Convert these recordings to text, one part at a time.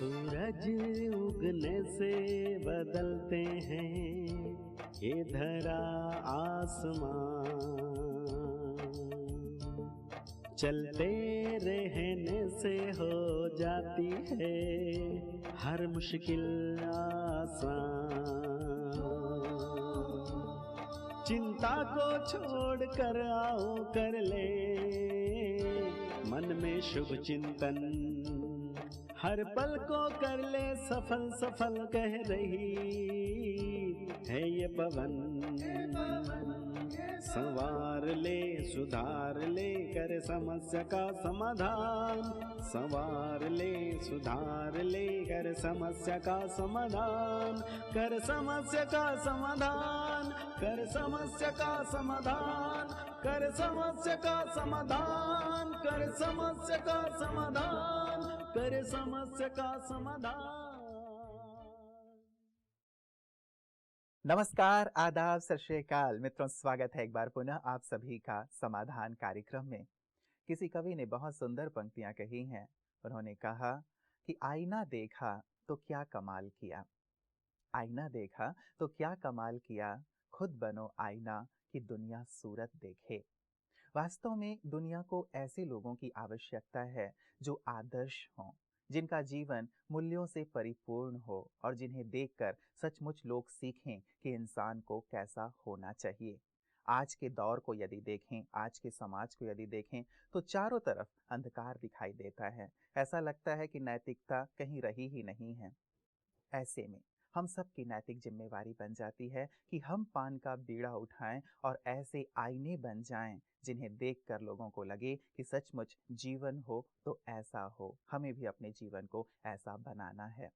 सूरज उगने से बदलते हैं ये धरा आसमान, चलते रहने से हो जाती है हर मुश्किल आसान। चिंता को छोड़ कर आओ कर ले मन में शुभ चिंतन, हर पल को कर ले सफल सफल कह रही है ये पवन। संवार ले सुधार ले कर समस्या का समाधान, संवार ले सुधार ले कर समस्या का समाधान, कर समस्या का समाधान, कर समस्या का समाधान, कर समस्या का समाधान, कर समस्या का समाधान, कर समस्या का समाधान। नमस्कार, आदाब, सत श्री अकाल मित्रों, स्वागत है एक बार पुनः आप सभी का समाधान कार्यक्रम में। किसी कवि ने बहुत सुंदर पंक्तियां कही हैं। उन्होंने कहा कि आईना देखा तो क्या कमाल किया, आईना देखा तो क्या कमाल किया, खुद बनो आईना कि दुनिया सूरत देखे। वास्तव में दुनिया को ऐसे लोगों की आवश्यकता है जो आदर्श हों, जिनका जीवन मूल्यों से परिपूर्ण हो और जिन्हें देखकर सचमुच लोग सीखें कि इंसान को कैसा होना चाहिए। आज के दौर को यदि देखें, आज के समाज को यदि देखें तो चारों तरफ अंधकार दिखाई देता है। ऐसा लगता है कि नैतिकता कहीं रही ही नहीं है। ऐसे में हम सब की नैतिक जिम्मेवारी बन जाती है कि हम पान का बीड़ा उठाएं और ऐसे आईने बन जाएं जिन्हें देखकर लोगों को लगे कि सचमुच जीवन हो तो ऐसा हो, हमें भी अपने जीवन को ऐसा बनाना है।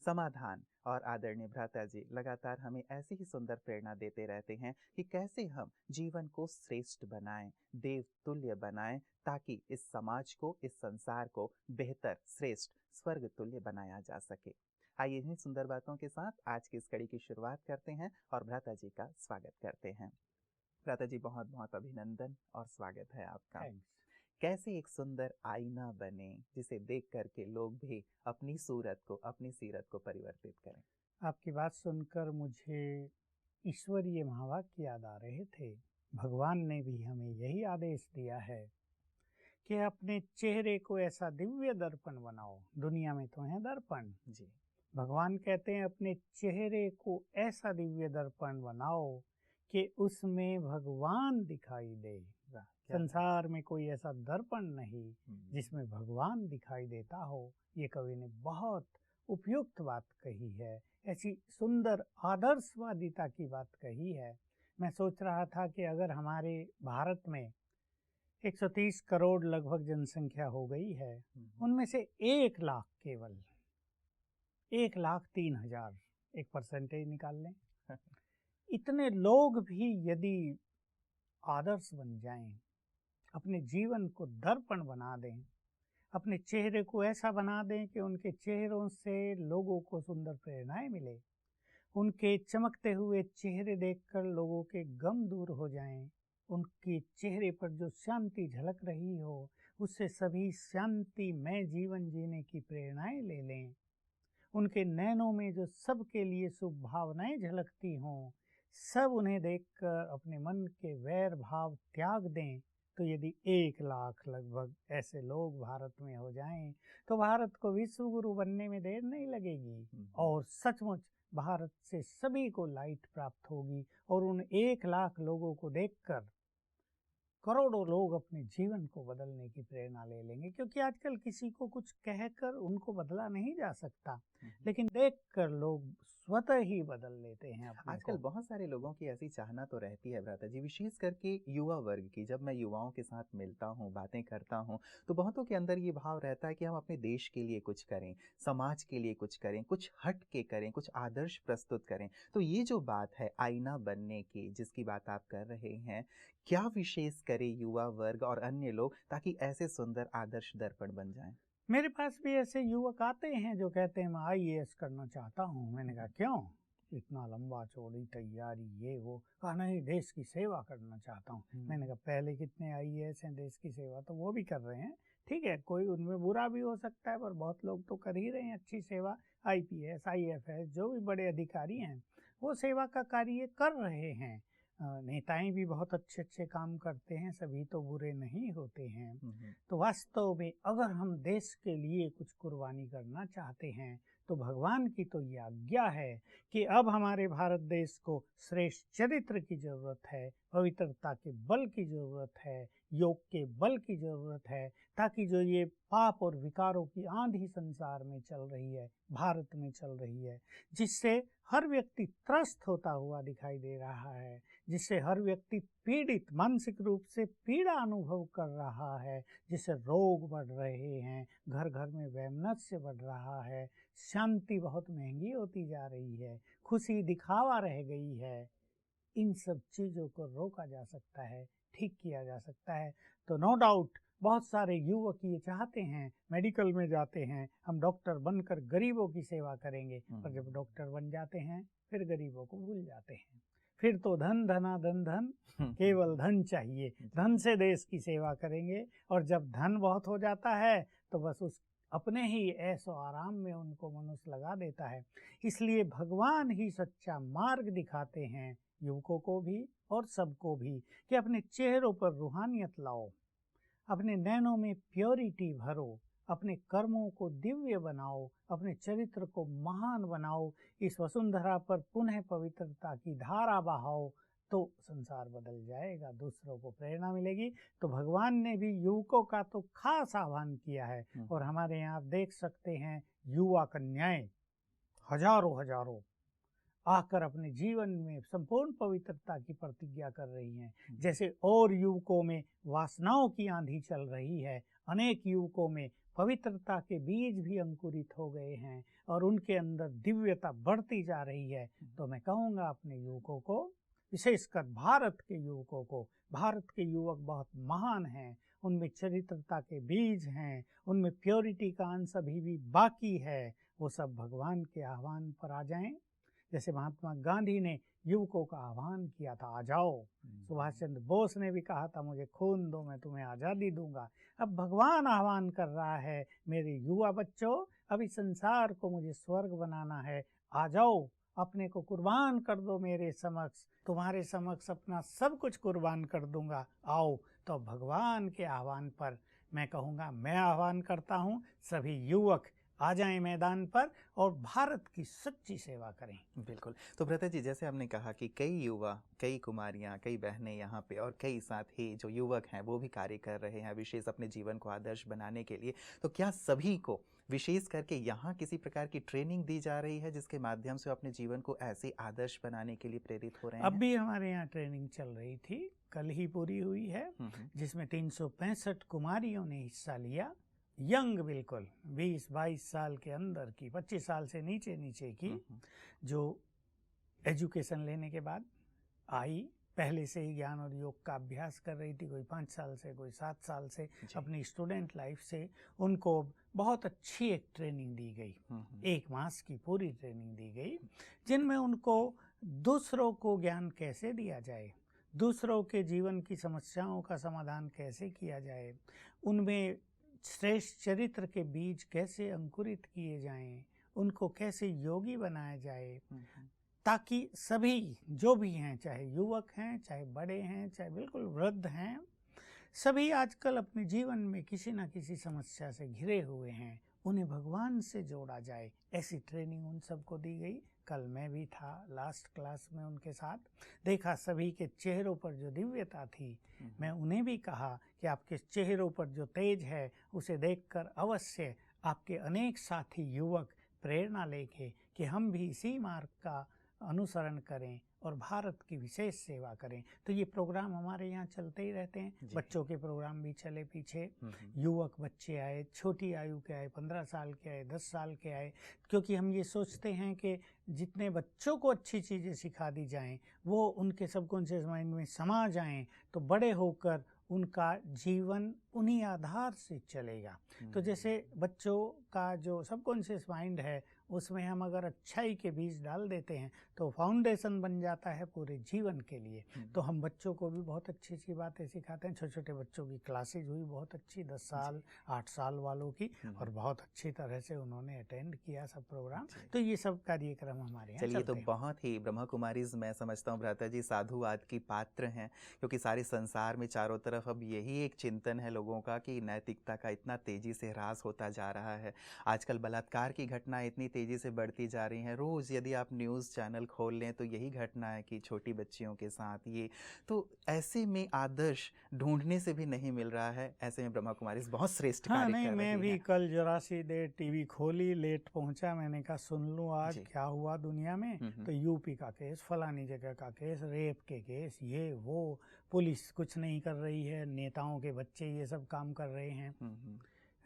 समाधान और आदरणीय भ्राता जी लगातार हमें ऐसी ही सुंदर प्रेरणा देते रहते हैं कि कैसे हम जीवन को श्रेष्ठ बनाएं, देव तुल्य बनाएं, ताकि इस समाज को, इस संसार को बेहतर, श्रेष्ठ, स्वर्ग तुल्य बनाया जा सके। आइए इन्हीं सुंदर बातों के साथ आज की इस कड़ी की शुरुआत करते हैं और भ्राता जी का स्वागत करते हैं। भ्राता जी, बहुत बहुत अभिनंदन और स्वागत है आपका। कैसे एक सुंदर आईना बने जिसे देख करके लोग भी अपनी सूरत को, अपनी सीरत को परिवर्तित करें। आपकी बात सुनकर मुझे ईश्वरीय महावाक्य याद आ रहे थे। भगवान ने भी हमें यही आदेश दिया है कि अपने चेहरे को ऐसा दिव्य दर्पण बनाओ। दुनिया में तो है दर्पण जी, भगवान कहते हैं अपने चेहरे को ऐसा दिव्य दर्पण बनाओ कि उसमें भगवान दिखाई दे। संसार में कोई ऐसा दर्पण नहीं जिसमें भगवान दिखाई देता हो। ये कवि ने बहुत उपयुक्त बात कही है, ऐसी सुंदर आदर्शवादिता की बात कही है। मैं सोच रहा था कि अगर हमारे भारत में 130 करोड़ लगभग जनसंख्या हो गई है, उनमें से 1 लाख, केवल 1,03,000, एक परसेंटेज निकाल लें, इतने लोग भी यदि आदर्श बन जाएं, अपने जीवन को दर्पण बना दें, अपने चेहरे को ऐसा बना दें कि उनके चेहरों से लोगों को सुंदर प्रेरणाएं मिले, उनके चमकते हुए चेहरे देखकर लोगों के गम दूर हो जाएं, उनके चेहरे पर जो शांति झलक रही हो उससे सभी शांतिमय जीवन जीने की प्रेरणाएं ले लें, उनके नैनों में जो सबके लिए शुभ भावनाएं झलकती हों, सब उन्हें देखकर अपने मन के वैर भाव त्याग दें। तो यदि 1 लाख लगभग ऐसे लोग भारत में हो जाएं तो भारत को विश्व गुरु बनने में देर नहीं लगेगी और सचमुच भारत से सभी को लाइट प्राप्त होगी और उन 1 लाख लोगों को देखकर करोड़ों लोग अपने जीवन को बदलने की प्रेरणा ले लेंगे। क्योंकि आजकल किसी को कुछ कहकर उनको बदला नहीं जा सकता, लेकिन देखकर लोग स्वतः ही बदल लेते हैं अपने आजकल को। बहुत सारे लोगों की ऐसी चाहना तो रहती है भ्राता जी, विशेष करके युवा वर्ग की। जब मैं युवाओं के साथ मिलता हूँ, बातें करता हूँ, तो बहुतों के अंदर ये भाव रहता है कि हम अपने देश के लिए कुछ करें, समाज के लिए कुछ करें, कुछ हट के करें, कुछ आदर्श प्रस्तुत करें। तो ये जो बात है आईना बनने की, जिसकी बात आप कर रहे हैं, क्या विशेष करे युवा वर्ग और अन्य लोग ताकि ऐसे सुंदर आदर्श दर्पण बन जाएं? मेरे पास भी ऐसे युवक आते हैं जो कहते हैं मैं IAS करना चाहता हूँ। मैंने कहा क्यों, इतना लंबा चौड़ी तैयारी, ये वो। कहा नहीं, देश की सेवा करना चाहता हूँ। मैंने कहा पहले कितने IAS हैं देश की सेवा तो वो भी कर रहे हैं, ठीक है, कोई उनमें बुरा भी हो सकता है, पर बहुत लोग तो कर ही रहे हैं अच्छी सेवा। आईपीएस, आईएफएस, जो भी बड़े अधिकारी हैं वो सेवा का कार्य कर रहे हैं। नेताएं भी बहुत अच्छे अच्छे काम करते हैं, सभी तो बुरे नहीं होते हैं। तो वास्तव में अगर हम देश के लिए कुछ कुर्बानी करना चाहते हैं तो भगवान की तो ये आज्ञा है कि अब हमारे भारत देश को श्रेष्ठ चरित्र की जरूरत है, पवित्रता के बल की जरूरत है, योग के बल की जरूरत है, ताकि जो ये पाप और विकारों की आंधी संसार में चल रही है, भारत में चल रही है, जिससे हर व्यक्ति त्रस्त होता हुआ दिखाई दे रहा है, जिससे हर व्यक्ति पीड़ित, मानसिक रूप से पीड़ा अनुभव कर रहा है, जिससे रोग बढ़ रहे हैं, घर घर में वैमनस्य बढ़ रहा है, शांति बहुत महंगी होती जा रही है, खुशी दिखावा रह गई है। इन सब चीज़ों को रोका जा सकता है, ठीक किया जा सकता है। तो नो डाउट बहुत सारे युवक ये चाहते हैं, मेडिकल में जाते हैं, हम डॉक्टर बनकर गरीबों की सेवा करेंगे, पर जब डॉक्टर बन जाते हैं फिर गरीबों को भूल जाते हैं। फिर तो धन धना धन धन, केवल धन चाहिए, धन से देश की सेवा करेंगे। और जब धन बहुत हो जाता है तो बस उस अपने ही ऐशो आराम में उनको मनुष्य लगा देता है। इसलिए भगवान ही सच्चा मार्ग दिखाते हैं युवकों को भी और सबको भी, कि अपने चेहरों पर रूहानियत लाओ, अपने नैनों में प्योरिटी भरो, अपने कर्मों को दिव्य बनाओ, अपने चरित्र को महान बनाओ, इस वसुंधरा पर पुनः पवित्रता की धारा बहाओ, तो संसार बदल जाएगा, दूसरों को प्रेरणा मिलेगी। तो भगवान ने भी युवकों का तो खास आह्वान किया है। और हमारे यहाँ आप देख सकते हैं युवा कन्याएं हजारों आकर अपने जीवन में संपूर्ण पवित्रता की प्रतिज्ञा कर रही हैं। जैसे और युवकों में वासनाओं की आंधी चल रही है, अनेक युवकों में पवित्रता के बीज भी अंकुरित हो गए हैं और उनके अंदर दिव्यता बढ़ती जा रही है। तो मैं कहूँगा अपने युवकों को, विशेषकर भारत के युवकों को, भारत के युवक बहुत महान हैं, उनमें चरित्रता के बीज हैं, उनमें प्योरिटी का अंश अभी भी बाकी है। वो सब भगवान के आह्वान पर आ जाएं। जैसे महात्मा गांधी ने युवकों का आह्वान किया था, आ जाओ। सुभाष चंद्र बोस ने भी कहा था, मुझे खून दो मैं तुम्हें आज़ादी दूंगा। अब भगवान आह्वान कर रहा है, मेरे युवा बच्चों, अभी संसार को मुझे स्वर्ग बनाना है, आ जाओ, अपने को कुर्बान कर दो मेरे समक्ष, तुम्हारे समक्ष अपना सब कुछ कुर्बान कर दूंगा, आओ। तो भगवान के आह्वान पर मैं कहूँगा, मैं आह्वान करता हूँ, सभी युवक आ जाएं मैदान पर और भारत की सच्ची सेवा करें। बिल्कुल। तो भ्राता जी, जैसे आपने कहा कि कई युवा, कई कुमारियां, कई बहनें यहाँ पे और कई साथी जो युवक हैं वो भी कार्य कर रहे हैं विशेष अपने जीवन को आदर्श बनाने के लिए, तो क्या सभी को विशेष करके यहाँ किसी प्रकार की ट्रेनिंग दी जा रही है जिसके माध्यम से अपने जीवन को ऐसे आदर्श बनाने के लिए प्रेरित हो रहे हैं? अब भी हमारे यहाँ ट्रेनिंग चल रही थी, कल ही पूरी हुई है, जिसमें 365 कुमारियों ने हिस्सा लिया। यंग, बिल्कुल 20-22 साल के अंदर की, 25 साल से नीचे की, जो एजुकेशन लेने के बाद आई, पहले से ही ज्ञान और योग का अभ्यास कर रही थी, कोई 5 साल से, कोई 7 साल से, अपनी स्टूडेंट लाइफ से। उनको बहुत अच्छी एक ट्रेनिंग दी गई, 1 मास की पूरी ट्रेनिंग दी गई, जिनमें उनको दूसरों को ज्ञान कैसे दिया जाए, दूसरों के जीवन की समस्याओं का समाधान कैसे किया जाए, उनमें श्रेष्ठ चरित्र के बीज कैसे अंकुरित किए जाएं, उनको कैसे योगी बनाया जाए, ताकि सभी जो भी हैं, चाहे युवक हैं, चाहे बड़े हैं, चाहे बिल्कुल वृद्ध हैं, सभी आजकल अपने जीवन में किसी न किसी समस्या से घिरे हुए हैं, उन्हें भगवान से जोड़ा जाए, ऐसी ट्रेनिंग उन सबको दी गई। कल मैं भी था लास्ट क्लास में उनके साथ, देखा सभी के चेहरों पर जो दिव्यता थी। मैं उन्हें भी कहा कि आपके चेहरों पर जो तेज है उसे देखकर अवश्य आपके अनेक साथी युवक प्रेरणा लेके कि हम भी इसी मार्ग का अनुसरण करें और भारत की विशेष सेवा करें। तो ये प्रोग्राम हमारे यहाँ चलते ही रहते हैं, बच्चों के प्रोग्राम भी चले पीछे, युवक बच्चे आए, छोटी आयु के आए, 15 साल के आए, 10 साल के आए, क्योंकि हम ये सोचते हैं कि जितने बच्चों को अच्छी चीज़ें सिखा दी जाएं, वो उनके सबकॉन्शियस माइंड में समा जाएं, तो बड़े होकर उनका जीवन उन्हीं आधार से चलेगा। तो जैसे बच्चों का जो सबकॉन्शियस माइंड है उसमें हम अगर अच्छाई के बीज डाल देते हैं तो फाउंडेशन बन जाता है पूरे जीवन के लिए। तो हम बच्चों को भी बहुत अच्छी अच्छी बातें सिखाते हैं। छोटे छोटे बच्चों की क्लासेज हुई बहुत अच्छी, 10 साल 8 साल वालों की, और बहुत अच्छी तरह से उन्होंने अटेंड किया सब प्रोग्राम। तो ये सब कार्यक्रम हमारे यहाँ चलिए, तो चलते हैं। बहुत ही ब्रह्मा कुमारीज मैं समझता हूँ भ्राता जी साधुवाद की पात्र हैं, क्योंकि सारे संसार में चारों तरफ अब यही एक चिंतन है लोगों का कि नैतिकता का इतना तेजी से ह्रास होता जा रहा है। आजकल बलात्कार की घटनाएं इतनी तेजी से बढ़ती जा रही हैं। रोज़ यदि आप न्यूज़ चैनल खोल लें तो यही घटना है कि छोटी बच्चियों के साथ ये। तो ऐसे में आदर्श ढूंढने से भी नहीं मिल रहा है। ऐसे में ब्रह्मा कुमारीज बहुत श्रेष्ठ हाँ, कार्य नहीं, कर मैं रही भी हैं। कल जरा सी देर टीवी खोली, लेट पहुंचा, मैंने कहा सुन लूँ आज जी। क्या हुआ दुनिया में। तो यूपी का केस, फलानी जगह का केस, रेप के केस, ये वो, पुलिस कुछ नहीं कर रही है, नेताओं के बच्चे ये सब काम कर रहे हैं।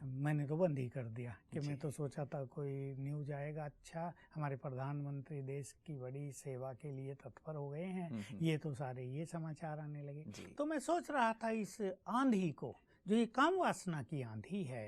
मैंने तो बंद ही कर दिया कि मैं तो सोचा था कोई न्यूज आएगा अच्छा, हमारे प्रधानमंत्री देश की बड़ी सेवा के लिए तत्पर हो गए हैं, ये तो सारे ये समाचार आने लगे। तो मैं सोच रहा था इस आंधी को, जो ये काम वासना की आंधी है,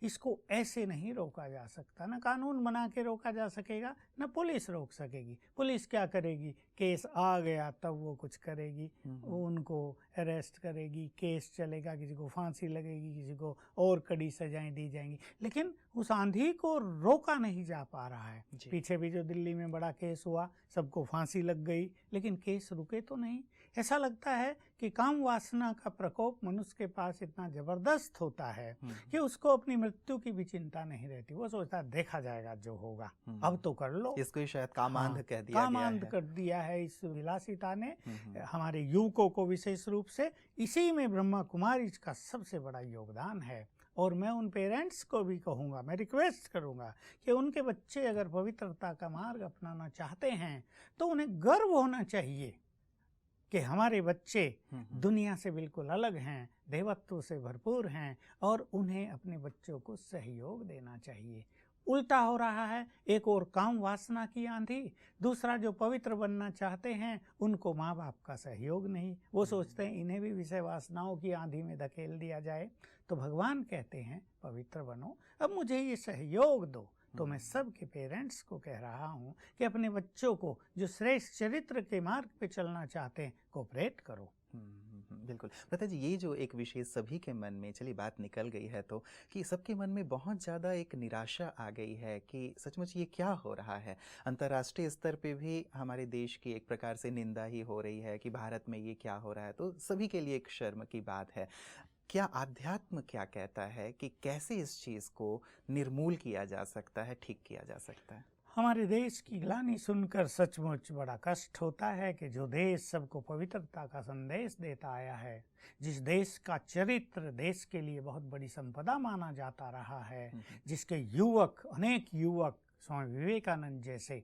इसको ऐसे नहीं रोका जा सकता। ना कानून बना के रोका जा सकेगा, ना पुलिस रोक सकेगी। पुलिस क्या करेगी, केस आ गया तब वो कुछ करेगी, उनको अरेस्ट करेगी, केस चलेगा, किसी को फांसी लगेगी, किसी को और कड़ी सजाएं दी जाएंगी। लेकिन उस आंधी को रोका नहीं जा पा रहा है। पीछे भी जो दिल्ली में बड़ा केस हुआ, सबको फांसी लग गई, लेकिन केस रुके तो नहीं। ऐसा लगता है कि काम वासना का प्रकोप मनुष्य के पास इतना जबरदस्त होता है कि उसको अपनी मृत्यु की भी चिंता नहीं रहती। वो सोचता है देखा जाएगा जो होगा, अब तो कर लो। इसको शायद कामांध हाँ, कह दिया कामांध कर दिया है इस विलासिता ने हमारे युवकों को विशेष रूप से। इसी में ब्रह्मा कुमारी का सबसे बड़ा योगदान है। और मैं उन पेरेंट्स को भी कहूँगा, मैं रिक्वेस्ट करूँगा कि उनके बच्चे अगर पवित्रता का मार्ग अपनाना चाहते हैं तो उन्हें गर्व होना चाहिए कि हमारे बच्चे दुनिया से बिल्कुल अलग हैं, देवत्व से भरपूर हैं, और उन्हें अपने बच्चों को सहयोग देना चाहिए। उल्टा हो रहा है, एक और काम वासना की आंधी, दूसरा जो पवित्र बनना चाहते हैं उनको माँ बाप का सहयोग नहीं। वो सोचते हैं इन्हें भी विषय वासनाओं की आंधी में धकेल दिया जाए। तो भगवान कहते हैं पवित्र बनो, अब मुझे ये सहयोग दो। तो मैं सबके पेरेंट्स को कह रहा हूँ कि अपने बच्चों को जो श्रेष्ठ चरित्र के मार्ग पे चलना चाहते हैं कोऑपरेट करो। बिल्कुल भ्राता जी, ये जो एक विशेष सभी के मन में, चलिए बात निकल गई है तो, कि सबके मन में बहुत ज़्यादा एक निराशा आ गई है कि सचमुच ये क्या हो रहा है। अंतर्राष्ट्रीय स्तर पे भी हमारे देश की एक प्रकार से निंदा ही हो रही है कि भारत में ये क्या हो रहा है। तो सभी के लिए एक शर्म की बात है। क्या आध्यात्म क्या कहता है कि कैसे इस चीज़ को निर्मूल किया जा सकता है, ठीक किया जा सकता है? हमारे देश की ग्लानि सुनकर सचमुच बड़ा कष्ट होता है कि जो देश सबको पवित्रता का संदेश देता आया है, जिस देश का चरित्र देश के लिए बहुत बड़ी संपदा माना जाता रहा है, जिसके युवक, अनेक युवक स्वामी विवेकानंद जैसे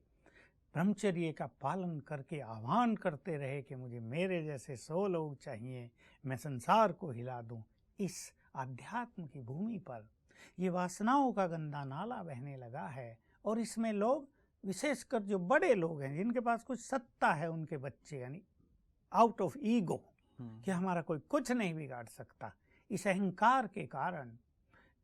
ब्रह्मचर्य का पालन करके आह्वान करते रहे कि मुझे मेरे जैसे 100 लोग चाहिए, मैं संसार को हिला दूं। इस आध्यात्म की भूमि पर ये वासनाओं का गंदा नाला बहने लगा है, और इसमें लोग, विशेषकर जो बड़े लोग हैं जिनके पास कुछ सत्ता है, उनके बच्चे, यानी आउट ऑफ ईगो कि हमारा कोई कुछ नहीं बिगाड़ सकता, इस अहंकार के कारण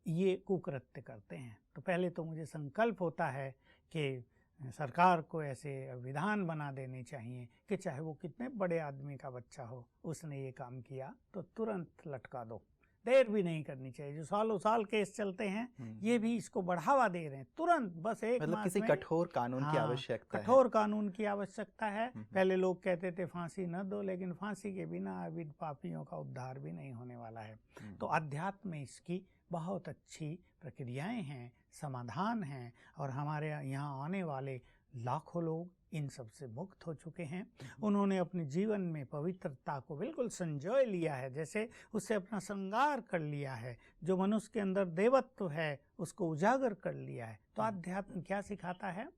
ये कुकृत्य करते हैं। तो पहले तो मुझे संकल्प होता है कि सरकार को ऐसे विधान बना देने चाहिए कि चाहे वो कितने बड़े आदमी का बच्चा हो, उसने ये काम किया तो तुरंत लटका दो, देर भी नहीं करनी चाहिए। जो सालों साल केस चलते हैं ये भी इसको बढ़ावा दे रहे हैं, तुरंत बस एक मतलब मास किसी में। कठोर कानून की आवश्यकता है। कठोर कानून की आवश्यकता है। पहले लोग कहते थे फांसी न दो, लेकिन फांसी के बिना अभी पापियों का उद्धार भी नहीं होने वाला है। तो अध्यात्म में इसकी बहुत अच्छी प्रक्रियाएं हैं, समाधान हैं, और हमारे यहाँ आने वाले लाखों लोग इन सब से मुक्त हो चुके हैं। उन्होंने अपने जीवन में पवित्रता को बिल्कुल संजोए लिया है, जैसे उससे अपना श्रृंगार कर लिया है। जो मनुष्य के अंदर देवत्व है उसको उजागर कर लिया है। तो अध्यात्म क्या सिखाता है?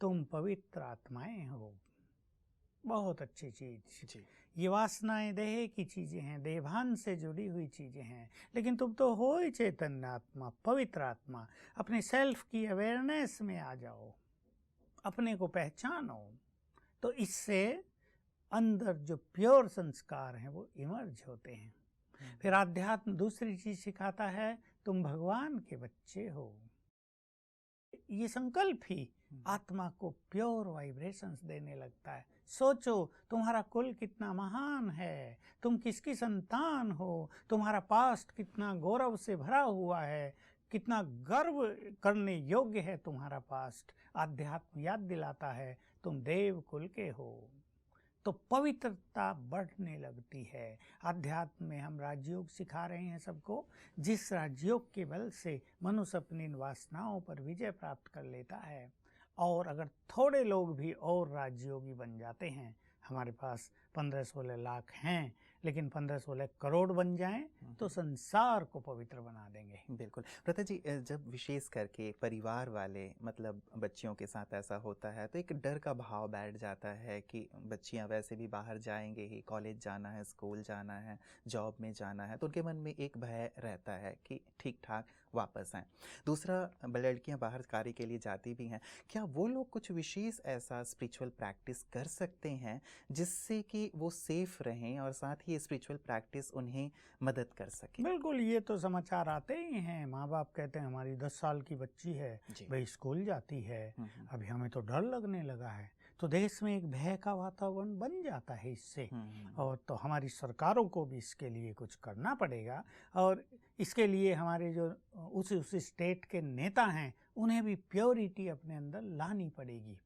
तुम पवित्र आत्माएं हो। बहुत अच्छी चीज। ये वासनाएं देह की चीजें हैं, देहभान से जुड़ी हुई चीजें हैं, लेकिन तुम तो हो ही चैतन्य आत्मा, पवित्र आत्मा। अपने सेल्फ की अवेयरनेस में आ जाओ, अपने को पहचानो, तो इससे अंदर जो प्योर संस्कार हैं वो इमर्ज होते हैं। फिर आध्यात्म दूसरी चीज सिखाता है, तुम भगवान के बच्चे हो। ये संकल्प ही आत्मा को प्योर वाइब्रेशंस देने लगता है। सोचो तुम्हारा कुल कितना महान है, तुम किसकी संतान हो, तुम्हारा पास्ट कितना गौरव से भरा हुआ है, कितना गर्व करने योग्य है तुम्हारा पास्ट। आध्यात्म याद दिलाता है तुम देव कुल के हो, तो पवित्रता बढ़ने लगती है। आध्यात्म में हम राजयोग सिखा रहे हैं सबको, जिस राजयोग के बल से मनुष्य अपनी वासनाओं पर विजय प्राप्त कर लेता है। और अगर थोड़े लोग भी और राजयोगी बन जाते हैं, हमारे पास 15-16 लाख हैं, लेकिन 15-16 करोड़ बन जाएं तो संसार को पवित्र बना देंगे। बिल्कुल प्रथा जी, जब विशेष करके परिवार वाले मतलब बच्चियों के साथ ऐसा होता है तो एक डर का भाव बैठ जाता है कि बच्चियां वैसे भी बाहर जाएंगे ही, कॉलेज जाना है, स्कूल जाना है, जॉब में जाना है, तो उनके मन में एक भय रहता है कि ठीक ठाक वापस आएँ। दूसरा, लड़कियां बाहर कार्य के लिए जाती भी हैं, क्या वो लोग कुछ विशेष ऐसा स्पिरिचुअल प्रैक्टिस कर सकते हैं जिससे कि वो सेफ रहें और साथ ही स्पिरिचुअल प्रैक्टिस उन्हें मदद कर सके? बिल्कुल, ये तो समाचार आते ही हैं। माँ बाप कहते हैं हमारी 10 साल की बच्ची है, भाई स्कूल जाती है, अभी हमें तो डर लगने लगा है। तो देश में एक भय का वातावरण बन जाता है इससे। और तो हमारी सरकारों को भी इसके लिए कुछ करना पड़ेगा, और इसके लिए हमारे जो उस स्टेट के नेता हैं उन्हें भी प्योरिटी अपने अंदर लानी पड़ेगी,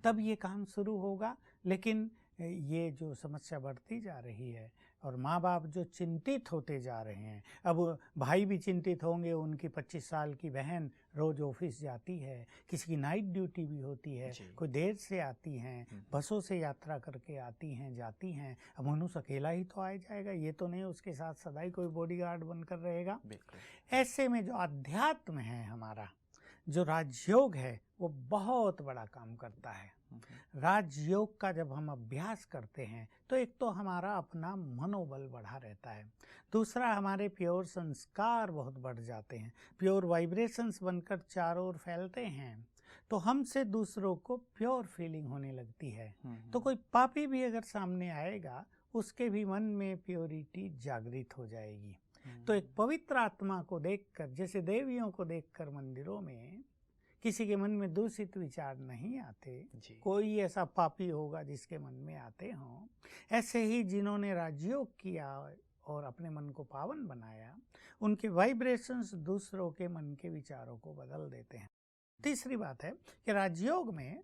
तब ये काम शुरू होगा। लेकिन ये जो समस्या बढ़ती जा रही है और माँ बाप जो चिंतित होते जा रहे हैं, अब भाई भी चिंतित होंगे, उनकी 25 साल की बहन रोज ऑफिस जाती है, किसी की नाइट ड्यूटी भी होती है, कोई देर से आती हैं, बसों से यात्रा करके आती हैं, जाती हैं। अब मनुष्य अकेला ही तो आ जाएगा, ये तो नहीं उसके साथ सदाई कोई बॉडीगार्ड बनकर रहेगा। ऐसे में जो अध्यात्म है हमारा, जो राजयोग है, वो बहुत बड़ा काम करता है। राजयोग का जब हम अभ्यास करते हैं तो एक तो हमारा अपना मनोबल बढ़ा रहता है, दूसरा हमारे प्योर संस्कार बहुत बढ़ जाते हैं, प्योर वाइब्रेशंस बनकर चारों ओर फैलते हैं, तो हमसे दूसरों को प्योर फीलिंग होने लगती है। तो कोई पापी भी अगर सामने आएगा, उसके भी मन में प्योरिटी जागृत हो जाएगी। तो एक पवित्र आत्मा को देखकर, जैसे देवियों को देखकर मंदिरों में किसी के मन में दूषित विचार नहीं आते, कोई ऐसा पापी होगा जिसके मन में आते हों, ऐसे ही जिन्होंने राजयोग किया और अपने मन को पावन बनाया, उनके वाइब्रेशंस दूसरों के मन के विचारों को बदल देते हैं। तीसरी बात है कि राजयोग में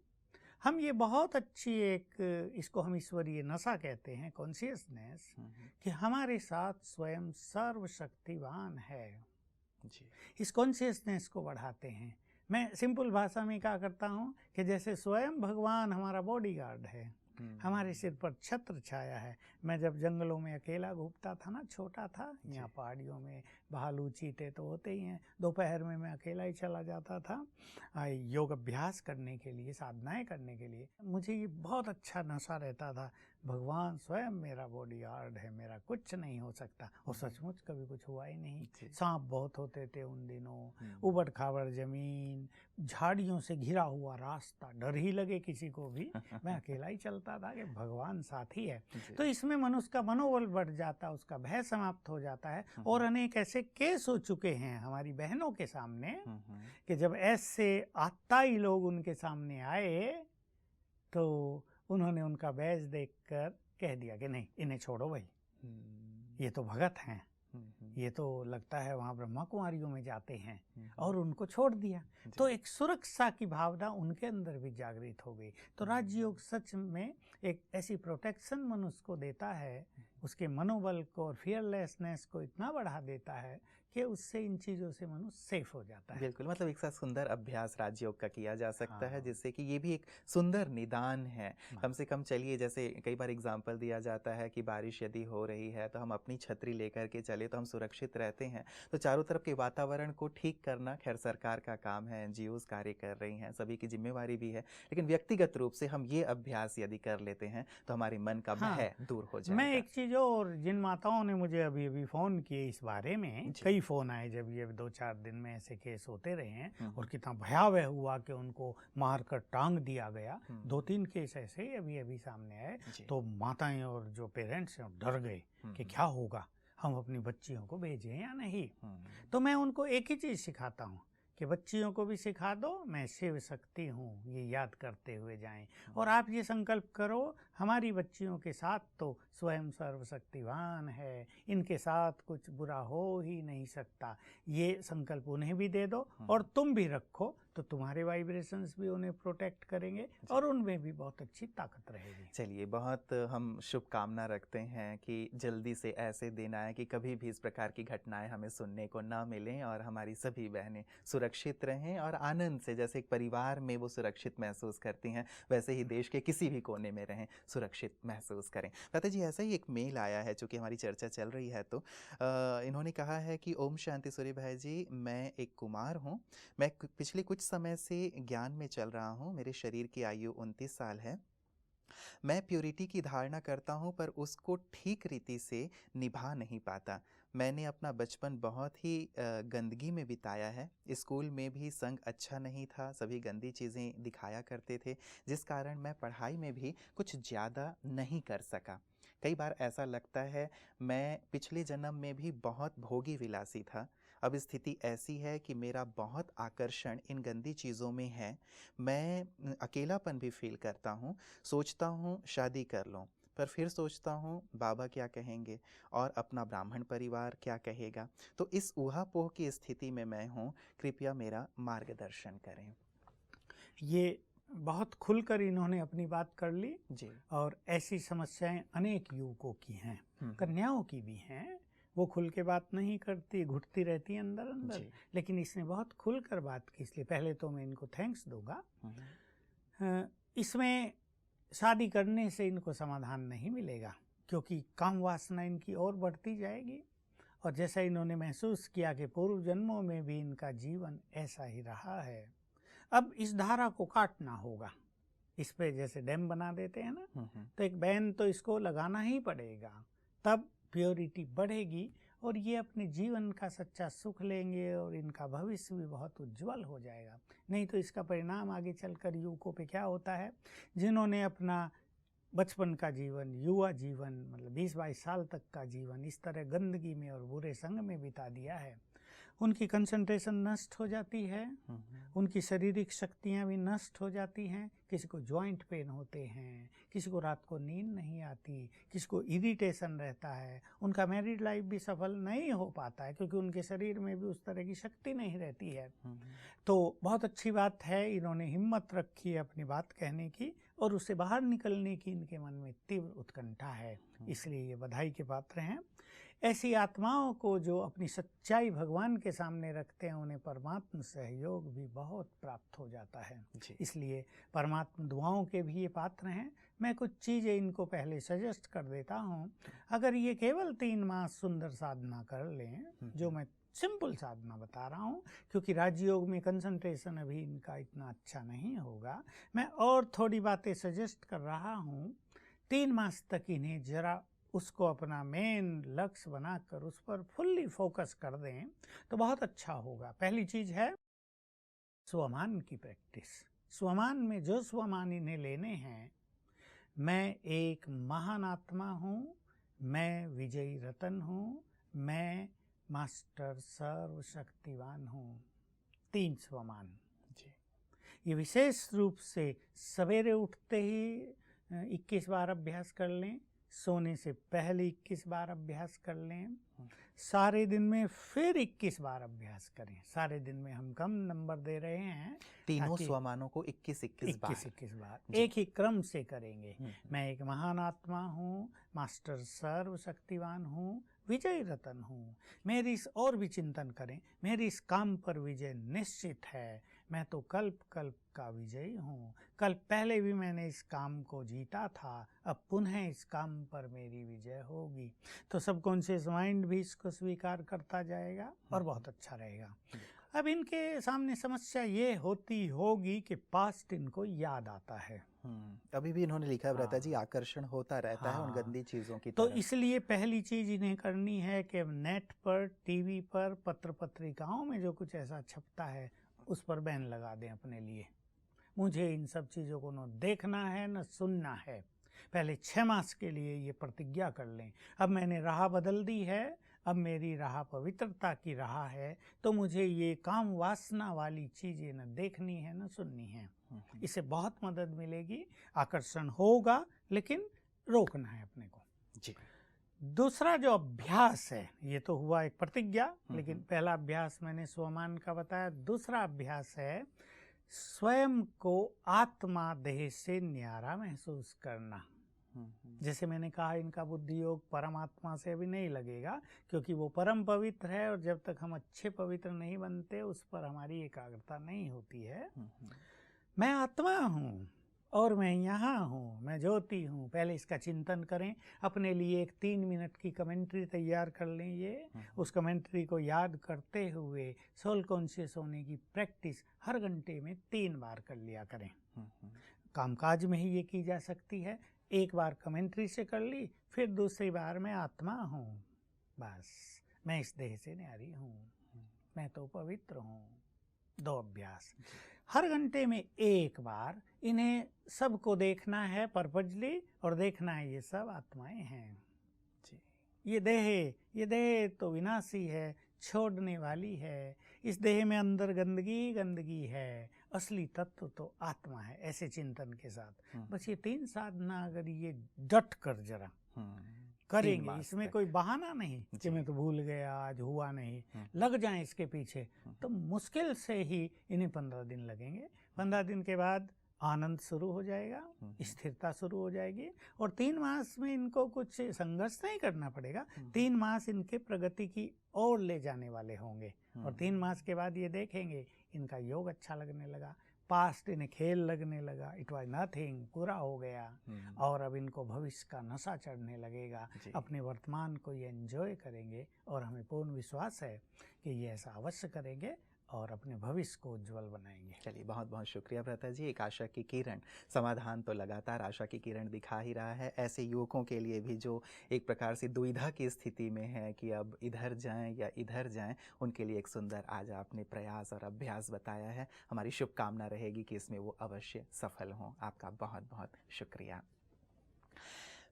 हम ये बहुत अच्छी एक, इसको हम ईश्वरीय नशा कहते हैं, कॉन्शियसनेस, कि हमारे साथ स्वयं सर्वशक्तिवान है। इस कॉन्शियसनेस को बढ़ाते हैं। मैं सिंपल भाषा में क्या करता हूँ कि जैसे स्वयं भगवान हमारा बॉडीगार्ड है, हमारे सिर पर छत्र छाया है। मैं जब जंगलों में अकेला घूमता था ना, छोटा था, यहाँ पहाड़ियों में भालू चीते तो होते ही हैं, दोपहर में मैं अकेला ही चला जाता था योग अभ्यास करने के लिए, साधनाएं करने के लिए। मुझे ये बहुत अच्छा नशा रहता था, भगवान स्वयं मेरा बॉडीगार्ड है, मेरा कुछ नहीं हो सकता। और सचमुच कभी कुछ हुआ ही नहीं। सांप बहुत होते थे उन दिनों, उबड़ खाबड़ जमीन, झाड़ियों से घिरा हुआ रास्ता, डर ही लगे किसी को भी, मैं अकेला ही चलता था कि भगवान साथी है। तो इसमें मनुष्य का मनोबल बढ़ जाता, उसका भय समाप्त हो जाता है। और अनेक ऐसे केस हो चुके हैं हमारी बहनों के सामने कि जब ऐसे आत्ताई लोग उनके सामने आए तो उन्होंने उनका बैज देखकर कह दिया कि नहीं, इन्हें छोड़ो भाई, ये तो भगत हैं, ये तो लगता है वहाँ ब्रह्मा कुमारियों में जाते हैं, और उनको छोड़ दिया। तो एक सुरक्षा की भावना उनके अंदर भी जागृत हो गई। तो राजयोग सच में एक ऐसी प्रोटेक्शन मनुष्य को देता है, उसके मनोबल को और फियरलेसनेस को इतना बढ़ा देता है कि उससे इन चीज़ों से मनुष्य सेफ हो जाता है। बिल्कुल, मतलब एक साथ सुंदर अभ्यास राजयोग का किया जा सकता है, जिससे कि ये भी एक सुंदर निदान है। कम से कम चलिए, जैसे कई बार एग्जाम्पल दिया जाता है कि बारिश यदि हो रही है तो हम अपनी छतरी लेकर के चले तो हम सुरक्षित रहते हैं। तो चारों तरफ के वातावरण को ठीक करना खैर सरकार का काम है, NGOs कार्य कर रही हैं, सभी की जिम्मेवारी भी है, लेकिन व्यक्तिगत रूप से हम ये अभ्यास यदि कर लेते हैं तो हमारे मन का भय दूर हो जाएगा। मैं एक चीज़ और, जिन माताओं ने मुझे अभी अभी फ़ोन किए इस बारे में, कई फ़ोन आए जब ये 2-4 दिन में ऐसे केस होते रहे हैं, और कितना भयावह हुआ कि उनको मारकर टांग दिया गया। 2-3 केस ऐसे ही अभी अभी सामने आए। तो माताएं और जो पेरेंट्स हैं डर गए कि क्या होगा, हम अपनी बच्चियों को भेजें या नहीं। तो मैं उनको एक ही चीज़ सिखाता हूँ कि बच्चियों को भी सिखा दो मैं शिव शक्ति हूँ, ये याद करते हुए जाएं। और आप ये संकल्प करो, हमारी बच्चियों के साथ तो स्वयं सर्वशक्तिवान है, इनके साथ कुछ बुरा हो ही नहीं सकता। ये संकल्प उन्हें भी दे दो और तुम भी रखो, तो तुम्हारे वाइब्रेशंस भी उन्हें प्रोटेक्ट करेंगे और उनमें भी बहुत अच्छी ताकत रहेगी। चलिए, बहुत हम शुभकामना रखते हैं कि जल्दी से ऐसे दिन आए कि कभी भी इस प्रकार की घटनाएं हमें सुनने को ना मिलें और हमारी सभी बहनें सुरक्षित रहें और आनंद से, जैसे एक परिवार में वो सुरक्षित महसूस करती हैं, वैसे ही देश के किसी भी कोने में रहें, सुरक्षित महसूस करें। लता जी, ऐसा ही एक मेल आया है, चूँकि हमारी चर्चा चल रही है तो इन्होंने कहा है कि ओम शांति सूर्य भाई जी, मैं एक कुमार हूँ। मैं पिछले कुछ समय से ज्ञान में चल रहा हूँ। मेरे शरीर की आयु 29 साल है। मैं प्योरिटी की धारणा करता हूँ पर उसको ठीक रीति से निभा नहीं पाता। मैंने अपना बचपन बहुत ही गंदगी में बिताया है। स्कूल में भी संग अच्छा नहीं था, सभी गंदी चीज़ें दिखाया करते थे, जिस कारण मैं पढ़ाई में भी कुछ ज़्यादा नहीं कर सका। कई बार ऐसा लगता है मैं पिछले जन्म में भी बहुत भोगी विलासी था। अब स्थिति ऐसी है कि मेरा बहुत आकर्षण इन गंदी चीज़ों में है। मैं अकेलापन भी फील करता हूँ। सोचता हूँ शादी कर लूँ, पर फिर सोचता हूँ बाबा क्या कहेंगे और अपना ब्राह्मण परिवार क्या कहेगा। तो इस ऊहापोह की स्थिति में मैं हूँ, कृपया मेरा मार्गदर्शन करें। ये बहुत खुलकर इन्होंने अपनी बात कर ली जी। और ऐसी समस्याएं अनेक युवकों की हैं, कन्याओं की भी हैं। वो खुल के बात नहीं करती, घुटती रहती अंदर अंदर, लेकिन इसने बहुत खुलकर बात की, इसलिए पहले तो मैं इनको थैंक्स दूंगा। इसमें शादी करने से इनको समाधान नहीं मिलेगा, क्योंकि काम वासना इनकी और बढ़ती जाएगी। और जैसा इन्होंने महसूस किया कि पूर्व जन्मों में भी इनका जीवन ऐसा ही रहा है, अब इस धारा को काटना होगा। इस पे जैसे डैम बना देते हैं ना, तो एक बैन तो इसको लगाना ही पड़ेगा, तब प्योरिटी बढ़ेगी और ये अपने जीवन का सच्चा सुख लेंगे और इनका भविष्य भी बहुत उज्जवल हो जाएगा। नहीं तो इसका परिणाम आगे चलकर युवकों पे क्या होता है, जिन्होंने अपना बचपन का जीवन, युवा जीवन, मतलब 20-22 साल तक का जीवन इस तरह गंदगी में और बुरे संग में बिता दिया है, उनकी कंसंट्रेशन नष्ट हो जाती है, उनकी शारीरिक शक्तियाँ भी नष्ट हो जाती हैं। किसी को जॉइंट पेन होते हैं, किसी को रात को नींद नहीं आती, किसी को इरिटेशन रहता है, उनका मैरिड लाइफ भी सफल नहीं हो पाता है, क्योंकि उनके शरीर में भी उस तरह की शक्ति नहीं रहती है। तो बहुत अच्छी बात है, इन्होंने हिम्मत रखी अपनी बात कहने की और उससे बाहर निकलने की इनके मन में तीव्र उत्कंठा है, इसलिए ये बधाई के पात्र हैं। ऐसी आत्माओं को जो अपनी सच्चाई भगवान के सामने रखते हैं, उन्हें परमात्मा सहयोग भी बहुत प्राप्त हो जाता है। इसलिए परमात्मा दुआओं के भी ये पात्र हैं। मैं कुछ चीज़ें इनको पहले सजेस्ट कर देता हूँ। अगर ये केवल 3 मास सुंदर साधना कर लें, जो मैं सिंपल साधना बता रहा हूँ, क्योंकि राजयोग में कंसंट्रेशन अभी इनका इतना अच्छा नहीं होगा, मैं और थोड़ी बातें सजेस्ट कर रहा हूँ। 3 मास तक इन्हें जरा उसको अपना मेन लक्ष्य बनाकर उस पर फुल्ली फोकस कर दें तो बहुत अच्छा होगा। पहली चीज़ है स्वमान की प्रैक्टिस। स्वमान में जो स्वमान इन्हें लेने हैं, मैं एक महान आत्मा हूँ, मैं विजयी रतन हूँ, मैं मास्टर सर्वशक्तिवान हूँ। 3 स्वमान जी। ये विशेष रूप से सवेरे उठते ही 21 बार अभ्यास कर लें, सोने से पहले 21 बार अभ्यास कर लें, सारे दिन में फिर 21 बार अभ्यास करें। सारे दिन में हम कम नंबर दे रहे हैं, तीनों स्वमानों को 21 बार एक ही क्रम से करेंगे। मैं एक महान आत्मा हूँ, मास्टर सर्वशक्तिवान हूँ, विजय रतन हूँ। मेरी इस और भी चिंतन करें, मेरी इस काम पर विजय निश्चित है। मैं तो कल्प कल्प का विजयी हूँ। कल पहले भी मैंने इस काम को जीता था, अब पुनः इस काम पर मेरी विजय होगी। तो सबकॉन्शियस माइंड भी इसको स्वीकार करता जाएगा और बहुत अच्छा रहेगा। अब इनके सामने समस्या ये होती होगी कि पास्ट इनको याद आता है। अभी भी इन्होंने लिखा है व्रता जी, आकर्षण होता रहता है उन गंदी चीज़ों की तो इसलिए पहली चीज़ इन्हें करनी है कि नेट पर, टीवी पर, पत्र पत्रिकाओं में जो कुछ ऐसा छपता है उस पर बैन लगा दें अपने लिए। मुझे इन सब चीज़ों को न देखना है न सुनना है। पहले 6 मास के लिए ये प्रतिज्ञा कर लें। अब मैंने राह बदल दी है, अब मेरी राह पवित्रता की राह है, तो मुझे ये काम वासना वाली चीज़ें न देखनी है न सुननी है। इससे बहुत मदद मिलेगी, आकर्षण होगा, लेकिन रोकना है अपने को जी। दूसरा जो अभ्यास है, ये तो हुआ एक प्रतिज्ञा, लेकिन पहला अभ्यास मैंने स्वमान का बताया। दूसरा अभ्यास है स्वयं को आत्मा देह से न्यारा महसूस करना। जैसे मैंने कहा, इनका बुद्धि योग परमात्मा से अभी नहीं लगेगा, क्योंकि वो परम पवित्र है, और जब तक हम अच्छे पवित्र नहीं बनते उस पर हमारी एकाग्रता नहीं होती है। मैं आत्मा हूँ और मैं यहाँ हूँ, मैं ज्योति हूँ। पहले इसका चिंतन करें, अपने लिए एक 3 मिनट की कमेंट्री तैयार कर लें। ये उस कमेंट्री को याद करते हुए सोल कॉन्शियस होने की प्रैक्टिस हर घंटे में 3 बार कर लिया करें। कामकाज में ही ये की जा सकती है। एक बार कमेंट्री से कर ली, फिर दूसरी बार मैं आत्मा हूँ, बस मैं इस देह से न्यारी हूँ, मैं तो पवित्र हूँ। 2 अभ्यास हर घंटे में 1 बार। इन्हें सबको देखना है पर्पजली, और देखना है ये सब आत्माएं हैं। ये देह तो विनाशी है, छोड़ने वाली है। इस देह में अंदर गंदगी गंदगी है, असली तत्व तो आत्मा है। ऐसे चिंतन के साथ बस ये 3 साधना अगर ये डट कर जरा करेंगे, इसमें कोई बहाना नहीं कि मैं तो भूल गया, आज हुआ नहीं, लग जाए इसके पीछे, तो मुश्किल से ही इन्हें 15 दिन लगेंगे। 15 दिन के बाद आनंद शुरू हो जाएगा, स्थिरता शुरू हो जाएगी, और 3 मास में इनको कुछ संघर्ष नहीं करना पड़ेगा। 3 मास इनके प्रगति की ओर ले जाने वाले होंगे, और 3 मास के बाद ये देखेंगे इनका योग अच्छा लगने लगा, पास्ट इन्हें खेल लगने लगा, इट वाज नथिंग, पूरा हो गया, और अब इनको भविष्य का नशा चढ़ने लगेगा। अपने वर्तमान को ये एंजॉय करेंगे, और हमें पूर्ण विश्वास है कि ये ऐसा अवश्य करेंगे और अपने भविष्य को उज्जवल बनाएंगे। चलिए, बहुत बहुत शुक्रिया भ्राता जी। एक आशा की किरण, समाधान तो लगातार आशा की किरण दिखा ही रहा है। ऐसे युवकों के लिए भी जो एक प्रकार से दुविधा की स्थिति में है कि अब इधर जाएं या इधर जाएं, उनके लिए एक सुंदर आज आपने प्रयास और अभ्यास बताया है। हमारी शुभकामना रहेगी कि इसमें वो अवश्य सफल हों। आपका बहुत बहुत शुक्रिया।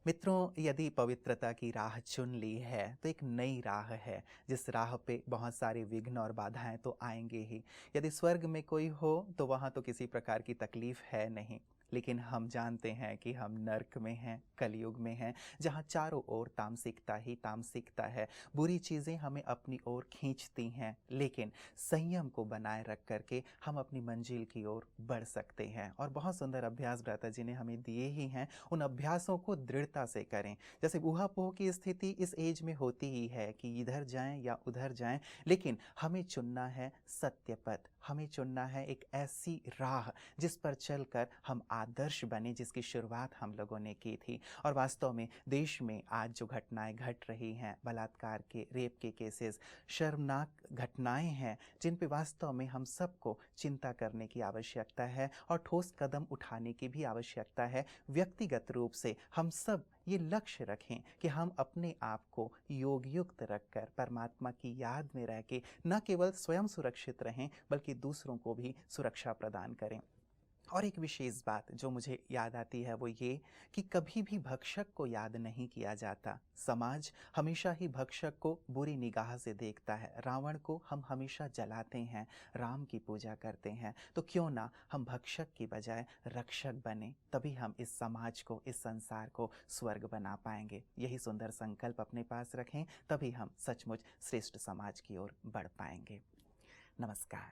मित्रों, यदि पवित्रता की राह चुन ली है तो एक नई राह है, जिस राह पे बहुत सारे विघ्न और बाधाएं तो आएंगे ही। यदि स्वर्ग में कोई हो तो वहाँ तो किसी प्रकार की तकलीफ है नहीं, लेकिन हम जानते हैं कि हम नर्क में हैं, कलयुग में हैं, जहाँ चारों ओर तामसिकता ही तामसिकता है। बुरी चीज़ें हमें अपनी ओर खींचती हैं, लेकिन संयम को बनाए रख करके हम अपनी मंजिल की ओर बढ़ सकते हैं। और बहुत सुंदर अभ्यास भ्राता जी ने हमें दिए ही हैं। उन अभ्यासों को दृढ़ता से करें। जैसे ऊहापोह की स्थिति इस एज में होती ही है कि इधर जाएं या उधर जाएं, लेकिन हमें चुनना है सत्य पथ, हमें चुनना है एक ऐसी राह जिस पर चलकर हम आदर्श बने, जिसकी शुरुआत हम लोगों ने की थी। और वास्तव में देश में आज जो घटनाएं घट रही हैं, बलात्कार के, रेप के केसेस, शर्मनाक घटनाएं हैं, जिन पे वास्तव में हम सबको चिंता करने की आवश्यकता है और ठोस कदम उठाने की भी आवश्यकता है। व्यक्तिगत रूप से हम सब ये लक्ष्य रखें कि हम अपने आप को योग युक्त रखकर परमात्मा की याद में रह के न केवल स्वयं सुरक्षित रहें, बल्कि दूसरों को भी सुरक्षा प्रदान करें। और एक विशेष बात जो मुझे याद आती है वो ये कि कभी भी भक्षक को याद नहीं किया जाता। समाज हमेशा ही भक्षक को बुरी निगाह से देखता है। रावण को हम हमेशा जलाते हैं, राम की पूजा करते हैं। तो क्यों ना हम भक्षक की बजाय रक्षक बने, तभी हम इस समाज को, इस संसार को स्वर्ग बना पाएंगे। यही सुंदर संकल्प अपने पास रखें, तभी हम सचमुच श्रेष्ठ समाज की ओर बढ़ पाएंगे। नमस्कार।